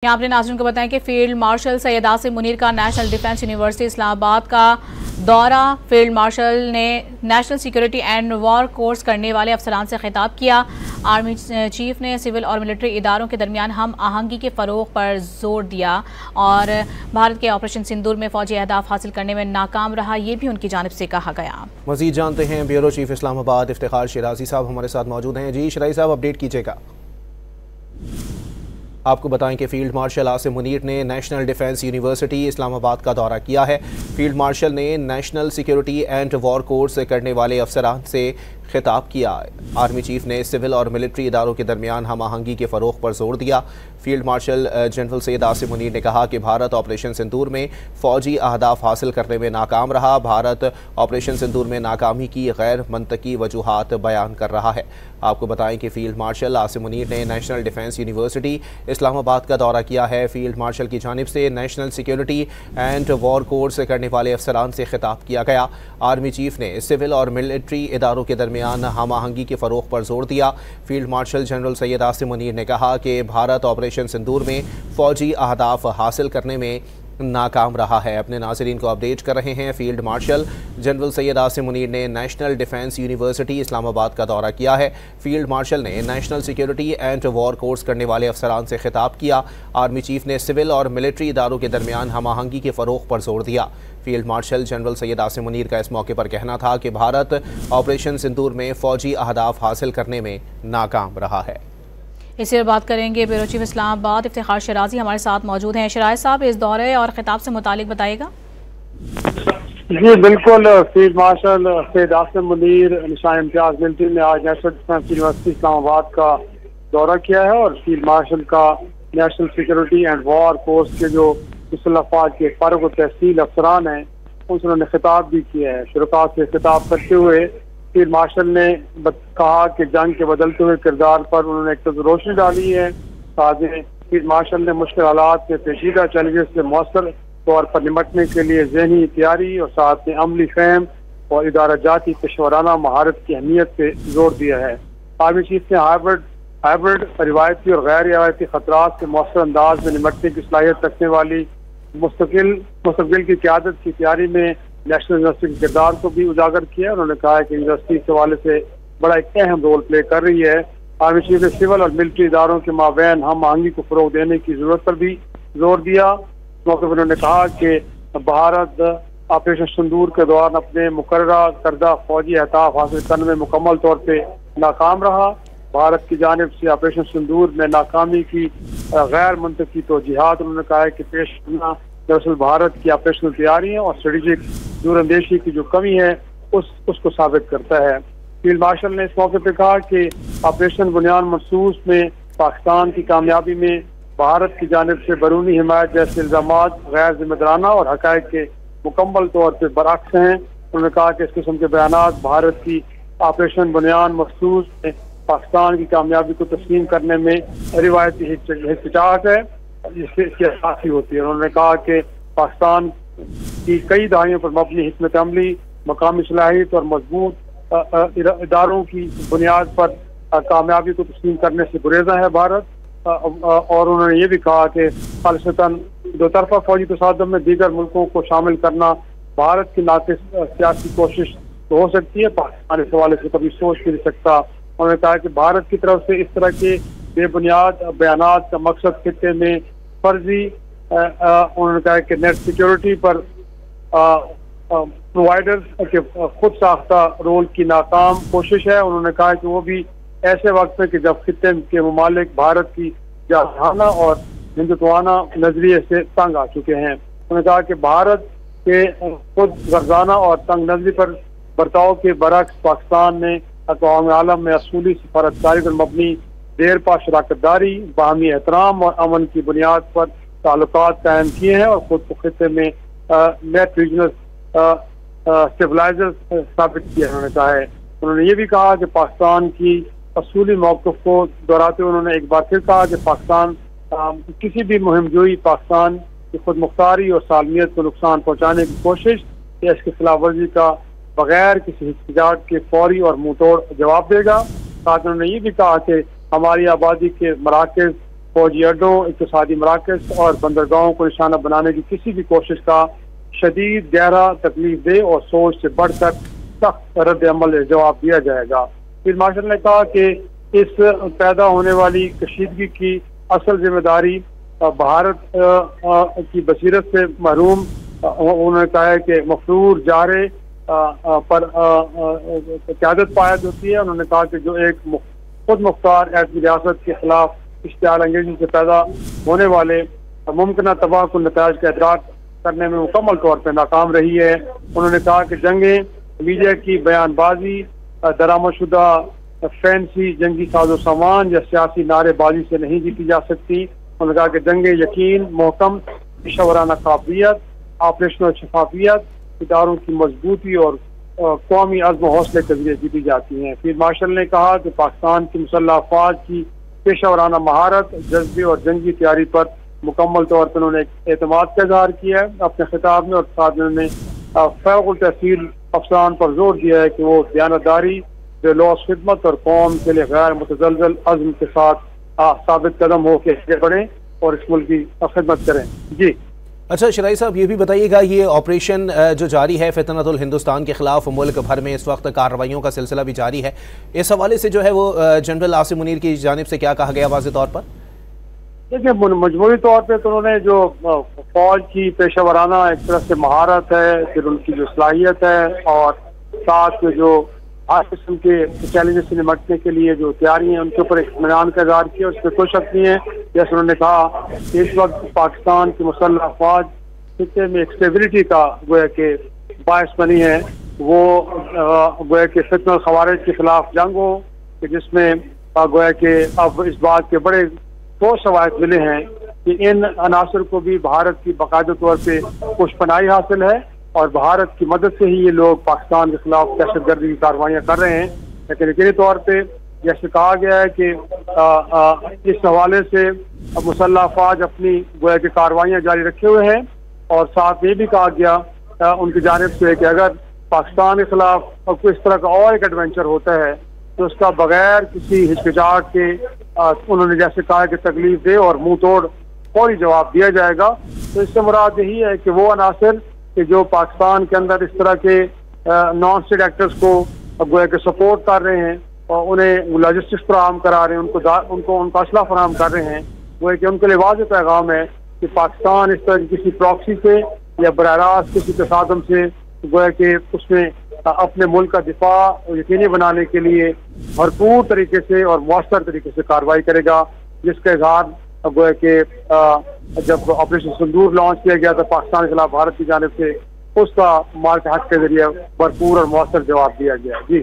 यहाँ अपने नाज़रीन को बताएं कि फील्ड मार्शल सैयद आसिम मुनीर का नेशनल डिफेंस यूनिवर्सिटी इस्लामाबाद का दौरा। फील्ड मार्शल ने national security and war course करने वाले अफसरान से खिताब किया। आर्मी चीफ ने सिविल और मिलिट्री इदारों के दरमियान हम आहंगी के फ़रोग पर जोर दिया और भारत के ऑपरेशन सिंदूर में फौजी अहदाफ हासिल करने में नाकाम रहा, ये भी उनकी जानिब से कहा गया। मज़ीद जानते हैं ब्यूरो चीफ इस्लामाबाद इफ्तिखार शिराजी साहब हमारे साथ मौजूद हैं। जी शिराजी साहब, अपडेट कीजिएगा। आपको बताएं कि फील्ड मार्शल आसिम मुनीर ने नेशनल डिफेंस यूनिवर्सिटी इस्लामाबाद का दौरा किया है। फील्ड मार्शल ने national security and war course करने वाले अफसरान से खिताब किया। आर्मी चीफ ने सिविल और मिलिट्री इदारों के दरमियान हम आहंगी के फ़रोग पर जोर दिया। Field marshal general Syed Asim Munir ने कहा कि भारत ऑपरेशन सिंदूर में फ़ौजी अहदाफ हासिल करने में नाकाम रहा। भारत ऑपरेशन सिंदूर में नाकामी की गैर मंतकी वजूहात बयान कर रहा है। आपको बताएं कि फील्ड मार्शल आसिम मुनीर ने नेशनल डिफेंस यूनिवर्सिटी इस्लामाबाद का दौरा किया है। फील्ड मार्शल की जानिब से national security and war course करने वाले अफसरान से खिताब किया गया। आर्मी चीफ ने सिविल और मिलिट्री इदारों के दरमियान हम आहंगी के फ़रोग पर जोर दिया। Field marshal general Syed Asim Munir ने कहा कि भारत ऑपरेशन सिंदूर में फ़ौजी अहदाफ हासिल करने में नाकाम रहा है। अपने नाज़रीन को अपडेट कर रहे हैं। Field marshal general Syed Asim Munir ने नेशनल डिफेंस यूनिवर्सिटी इस्लामाबाद का दौरा किया है। फील्ड मार्शल ने national security and war course करने वाले अफसरान से खिताब किया। आर्मी चीफ ने सिविल और मिलिट्री इदारों के दरमियान हम आहंगी के फ़रोग पर जोर दिया। Field marshal general Syed Asim Munir का इस मौके पर कहना था कि भारत ऑपरेशन सिंदूर में फ़ौजी अहदाफ हासिल करने में नाकाम रहा है। इसी पर बात करेंगे। ब्यूरो चीफ इस्लामाबाद इफ्तिखार शिराजी हमारे साथ मौजूद हैं। शिराज साहब, इस दौरे और खिताब से मुतालिक बताइएगा। जी बिल्कुल, फील्ड मार्शल सैयद आसिम मुनीर निशान इम्तियाज मिलिट्री ने आज नेशनल डिफेंस यूनिवर्सिटी इस्लामाबाद का दौरा किया है और फील्ड मार्शल का national security and war course के जो मुसल्लफ़ात के फ़र्ग व तहसील अफसरान हैं उनसे उन्होंने खिताब भी किया है। शुरुआत से खिताब करते हुए फील्ड मार्शल ने कहा कि जंग के बदलते हुए किरदार पर उन्होंने एक तो रोशनी डाली है। साथ ही फील्ड मार्शल ने मुश्किल हालात के पेचीदा चैलेंजेस से मौसर तौर पर निपटने के लिए ज़हनी तैयारी और साथ में अमली फहम और इदारा जाती पेशवराना महारत की अहमियत पे जोर दिया है। आर्मी चीफ ने हाइब्रिड रिवायती और गैर रिवायती खतरात से मौसर अंदाज में निपटने की सलाहियत रखने वाली मुस्तकबिल की क़यादत की तैयारी में नेशनल यूनिवर्सिटी के किरदार को भी उजागर किया। उन्होंने कहा कि यूनिवर्सिटी इस हवाले से बड़ा एक अहम रोल प्ले कर रही है। आर्मी चीफ ने सिविल और मिलिट्री इदारों के माबैन हम आहंगी को फ़रोग देने की जरूरत पर भी जोर दिया। इस मौके पर उन्होंने कहा कि भारत ऑपरेशन सिंदूर के दौरान अपने मुकर्ररा करदा फौजी अहदाफ हासिल करने में मुकम्मल तौर पर नाकाम रहा। भारत की जानिब से ऑपरेशन सिंदूर में नाकामी की गैर मंतकी तौजीहात उन्होंने कहा है कि पेश करना दरअसल भारत की ऑपरेशनल तैयारियां और स्ट्रेटेजिक दूरअंदेशी की जो कमी है उसको साबित करता है। फील्ड मार्शल ने इस मौके पर कहा कि ऑपरेशन बुनियाद महसूस में पाकिस्तान की कामयाबी में भारत की जानिब से बैरूनी हिमायत जैसे इल्जामात गैर जिम्मेदाराना और हक़ाइक़ के मुकम्मल तौर पर बरअक्स हैं। उन्होंने कहा कि इस किस्म के बयानात भारत की ऑपरेशन बुनियाद महसूस में पाकिस्तान की कामयाबी को तस्लीम करने में रिवायती हिचकिचाहट है जिससे इसकी असासी होती है। उन्होंने कहा कि पाकिस्तान की कई दहाइयों पर मबनी हिकमत अमली, मकामी सलाहियत और मजबूत इदारों की बुनियाद पर कामयाबी को तस्लीम करने से गुरेजा है भारत। और उन्होंने ये भी कहा कि खालिसतन दो तरफा फौजी तसादम में दीगर मुल्कों को शामिल करना भारत की नाक़िस सियासी कोशिश तो हो सकती है, पाकिस्तान इस हवाले से कभी सोच भी नहीं सकता। उन्होंने कहा कि भारत की तरफ से इस तरह के बेबुनियाद बयानात का मकसद खित्ते में फर्जी उन्होंने कहा कि नेट सिक्योरिटी पर प्रोवाइडर्स के खुद साख्ता रोल की नाकाम कोशिश है। उन्होंने कहा कि वो भी ऐसे वक्त में कि जब खित्ते के ममालिक भारत की जारहाना और हिंदुत्वाना नजरिए से तंग आ चुके हैं। उन्होंने कहा कि भारत के खुद गर्जाना और तंग नजरी पर बर्ताव के बरक्स पाकिस्तान ने अक़वाम आलम में असूली सफारतकारी पर मबनी देर पा शराकतदारी, बाहमी एहतराम और अमन की बुनियाद पर ताल्लुकात कायम किए हैं और खुद को खित्ते में नेट रीजनल स्टेबलाइजर स्थापित किया उन्होंने कहा है। उन्होंने ये भी कहा कि पाकिस्तान की असूली मौक़िफ़ को दोहराते हुए उन्होंने एक बार फिर कहा कि पाकिस्तान किसी भी मुहिम जोई पाकिस्तान की खुद मुख्तारी और सालमियत को नुकसान पहुँचाने की कोशिश या इसकी खिलाफ वर्जी का बगैर किसी हिचकिचाहट के फौरी और मुंह तोड़ जवाब देगा। साथ उन्होंने ये भी कहा कि हमारी आबादी के मराकज़ फौजी अड्डों, इक़्तिसादी मराकज़ और बंदरगाहों को निशाना बनाने की किसी भी कोशिश का शदीद गहरा तकलीफ दे और सोच से बढ़कर सख्त रद्द अमल जवाब दिया जाएगा। फील्ड मार्शल ने कहा कि इस पैदा होने वाली कशीदगी की असल जिम्मेदारी भारत की बसीरत से महरूम, उन्होंने कहा है कि मफरूर जारे पर क़यादत पायद होती है। उन्होंने कहा कि जो एक खुद मुख्तार एटमी रियासत के खिलाफ इश्तियाल अंगेजी से पैदा होने वाले मुमकिन तबाह कुन नताइज का इदराक करने में मुकम्मल तौर पर नाकाम रही है। उन्होंने कहा कि जंगें मीडिया की बयानबाजी, दरामदशुदा फैंसी जंगी साजो सामान या सियासी नारेबाजी से नहीं जीती जा सकती। उन्होंने कहा कि जंगें यकीन, मोहकम, पेशेवराना काबिलियत, ऑपरेशनल शफाफियत, इदारों की मजबूती और कौमी अज़्म हौसले के जरिए जीती जाती हैं। फील्ड मार्शल ने कहा कि पाकिस्तान की मुसल्लह अफ़वाज की पेशेवराना महारत, जज्बे और जंगी तैयारी पर मुकम्मल तौर पर उन्होंने एतमाद का इज़हार किया है अपने खिताब में, और साथ में उन्होंने फ़ौक़ुल तहसील अफसरान पर जोर दिया है कि वो दयानतदारी, बेलौस खिदमत और कौम के लिए गैर मुतज़लज़ल अज़्म के साथ साबित कदम हो के आगे बढ़ें और इस मुल्क की खिदमत करें। जी अच्छा शराई साहब, ये भी बताइएगा, ये ऑपरेशन जो जारी है फितनतुल हिंदुस्तान के खिलाफ मुल्क भर में इस वक्त कार्रवाइयों का सिलसिला भी जारी है, इस हवाले से जो है वो जनरल आसिम मुनीर की जानिब से क्या कहा गया वाज़ेह तौर पर? देखिए, मजबूरी तौर पे तो उन्होंने जो फौज की पेशेवराना एक तरह से महारत है, फिर उनकी जो सलाहियत है और साथ में जो हर किस्म के चैलेंजेस से निपटने के लिए जो तैयारी है उनके ऊपर इत्मीनान का इज़हार किया। उसमें कोई शक नहीं है, जैसे उन्होंने कहा कि इस वक्त पाकिस्तान की मुसल्लह अफ़वाज खित्ते में एक स्टेबिलिटी का गोया के बायस बनी है। वो गोया के फितनल खवारिज के खिलाफ जंग हो कि जिसमें गोया के अब इस बात के बड़े ठोस शवाहिद मिले हैं कि इन अनासर को भी भारत की बाकायदा तौर पे पुष्पनाई हासिल है और भारत की मदद से ही ये लोग पाकिस्तान के खिलाफ दहशतगर्दी की कार्रवाइयाँ कर रहे हैं। लेकिन यकीनी तौर पे जैसे कहा गया है कि इस हवाले से मुसल्लह अफ़वाज अपनी गोया की कार्रवाइयाँ जारी रखे हुए हैं, और साथ ये भी कहा गया उनकी जानिब से कि अगर पाकिस्तान के खिलाफ कोई इस तरह का और एक एडवेंचर होता है तो उसका बगैर किसी हिचकिचाहट के उन्होंने जैसे कहा कि तकलीफ दे और मुंह तोड़ फौरी जवाब दिया जाएगा। तो इससे मुराद यही है कि वो अनासर कि जो पाकिस्तान के अंदर इस तरह के नॉन स्टेट एक्टर्स को गोया के सपोर्ट कर रहे हैं और उन्हें लॉजिस्टिक्स फराहम करा रहे हैं, उनका असला फराहम कर रहे हैं, वो कि उनके लिए वाज़ेह पैगाम है कि पाकिस्तान इस तरह की किसी प्रॉक्सी से या बराह रास्त किसी तसादम से गोया के उसमें अपने मुल्क का दिफा यकीनी बनाने के लिए भरपूर तरीके से और मौसर तरीके से कार्रवाई करेगा, जिसका इजहार गोया के जब ऑपरेशन सिंदूर लॉन्च किया गया था पाकिस्तान के खिलाफ भारत की जानिब से, उसका मार्क हक के जरिए भरपूर और मौसर जवाब दिया गया। जी।